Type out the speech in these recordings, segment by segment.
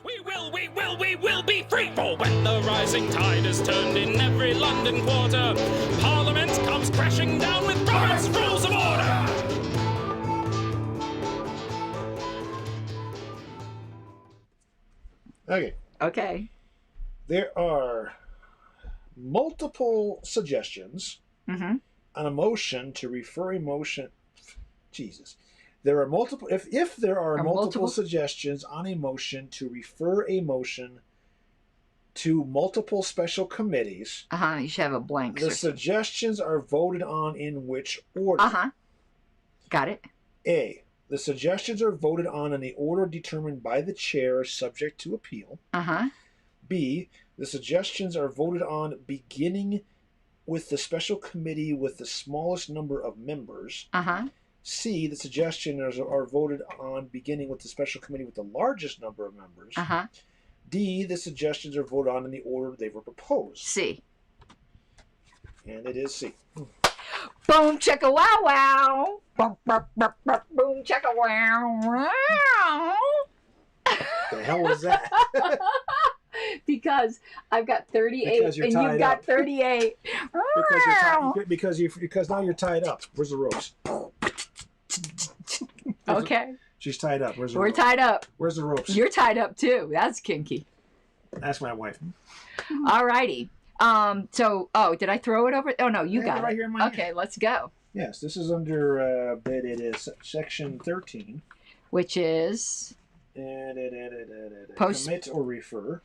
We will be free! For when the rising tide is turned in every London quarter, Parliament comes crashing down with Robert's Rules of Order! Okay. There are multiple suggestions on a motion to refer a motion. Jesus. There are multiple. If there are multiple suggestions on a motion to refer a motion to multiple special committees, you should have a blank. The suggestions are voted on in which order? Got it. A. The suggestions are voted on in the order determined by the chair, subject to appeal. B. The suggestions are voted on beginning with the special committee with the smallest number of members. C. The suggestions are voted on beginning with the special committee with the largest number of members. D. The suggestions are voted on in the order they were proposed. C. And it is C. Boom, chicka, wow, wow. Boom, chicka, wow, wow. The hell was that? Because I've got 38 and you've got 38. because now you're tied up. Where's the ropes? Okay. She's tied up. Where's the ropes? We're tied up. Where's the ropes? You're tied up too. That's kinky. That's my wife. Alrighty. Did I throw it over? Oh no, you got it. Right here in my okay, hand. Let's go. Yes, this is under it is section 13, which is post commit or refer.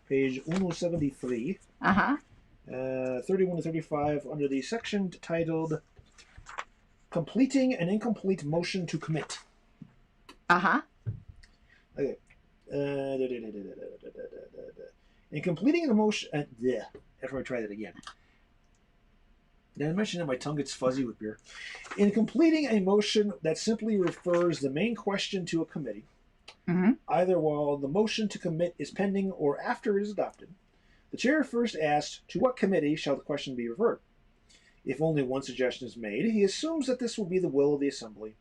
Page 173. 31 to 35 under the section titled completing an incomplete motion to commit. Okay. In completing a motion, after I try that again. Did I mention that my tongue gets fuzzy with beer? In completing a motion that simply refers the main question to a committee, either while the motion to commit is pending or after it is adopted, the chair first asks, to what committee shall the question be referred? If only one suggestion is made, he assumes that this will be the will of the assembly.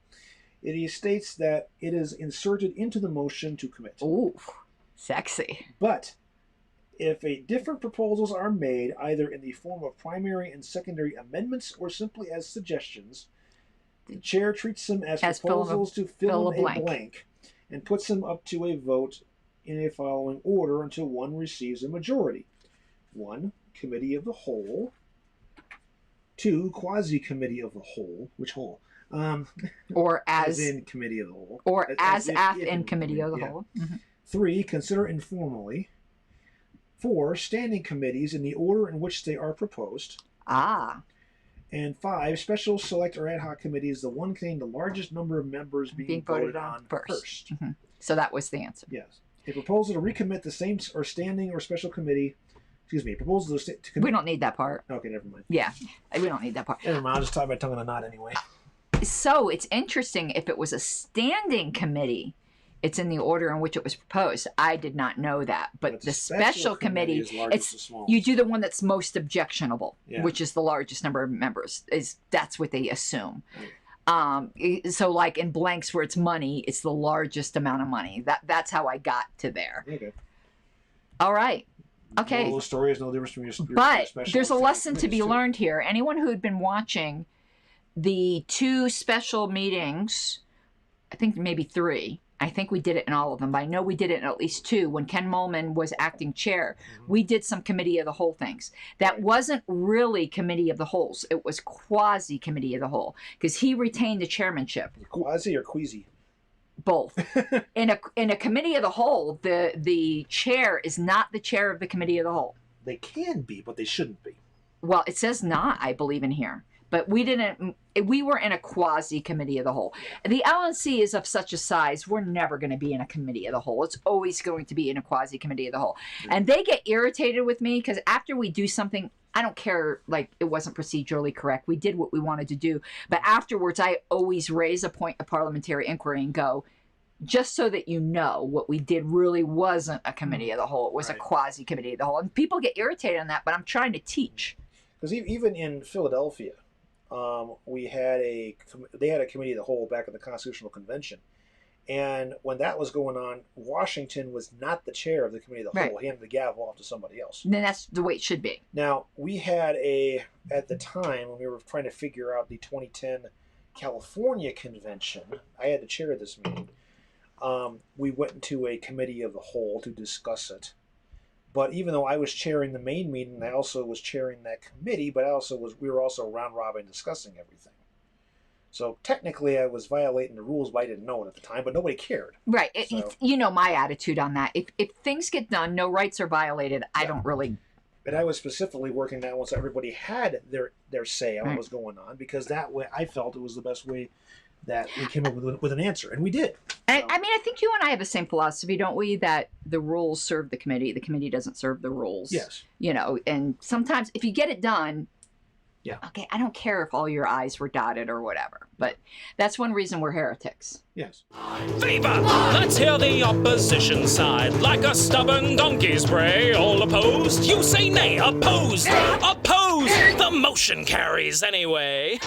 He states that it is inserted into the motion to commit. Ooh, sexy. But if different proposals are made, either in the form of primary and secondary amendments or simply as suggestions, the chair treats them as proposals to fill in a blank and puts them up to a vote in a following order until one receives a majority. 1. Committee of the whole. 2. Quasi-committee of the whole. Which whole? Or as in committee of the whole. Or as in committee of the whole. 3. Consider informally. 4. Standing committees in the order in which they are proposed. And 5. Special, select, or ad hoc committees, the one containing the largest number of members being voted on first. So that was the answer. Yes. A proposal to recommit the same or standing or special committee. Excuse me. Proposal to commit. We don't need that part. Okay, never mind. Yeah, we don't need that part. Never mind. I'll just tie my tongue in a knot anyway. So it's interesting if it was a standing committee. It's in the order in which it was proposed. I did not know that. But the special committee you do the one that's most objectionable, which is the largest number of members. That's what they assume. So like in blanks where it's money, it's the largest amount of money. That's how I got to there. Okay. All right. Okay. Well, the story is no difference from your But there's a lesson to be learned here. Anyone who had been watching the 2 special meetings, I think maybe 3, I think we did it in all of them, but I know we did it in at least 2. When Ken Mullman was acting chair, we did some committee of the whole things. That wasn't really committee of the wholes. It was quasi committee of the whole because he retained the chairmanship. Quasi or queasy? Both. In a committee of the whole, the chair is not the chair of the committee of the whole. They can be, but they shouldn't be. Well, it says not, I believe, in here. But we didn't. We were in a quasi committee of the whole. The LNC is of such a size, we're never going to be in a committee of the whole. It's always going to be in a quasi committee of the whole. And they get irritated with me because after we do something, I don't care, like it wasn't procedurally correct. We did what we wanted to do. But afterwards, I always raise a point of parliamentary inquiry and go, just so that you know, what we did really wasn't a committee of the whole. It was a quasi committee of the whole. And people get irritated on that, but I'm trying to teach. Because even in Philadelphia, they had a committee of the whole back in the Constitutional Convention, And when that was going on, Washington was not the chair of the committee of the whole. He handed the gavel off to somebody else. And then that's the way it should be. Now, we had at the time, when we were trying to figure out the 2010 California convention, I had to chair this meeting. We went into a committee of the whole to discuss it. But even though I was chairing the main meeting, I also was chairing that committee, but we were also round robin discussing everything. So technically I was violating the rules, but I didn't know it at the time, but nobody cared. Right. So, You know my attitude on that. If things get done, no rights are violated, I don't really... But I was specifically working that once everybody had their say on what was going on, because that way I felt it was the best way that we came up with an answer, and we did. And, I mean, I think you and I have the same philosophy, don't we? That the rules serve the committee doesn't serve the rules. Yes. You know, and sometimes if you get it done, yeah. Okay, I don't care if all your I's were dotted or whatever, but that's one reason we're heretics. Yes. Viva! Let's hear the opposition side. Like a stubborn donkey's bray, all opposed. You say nay, opposed! Opposed! The motion carries anyway.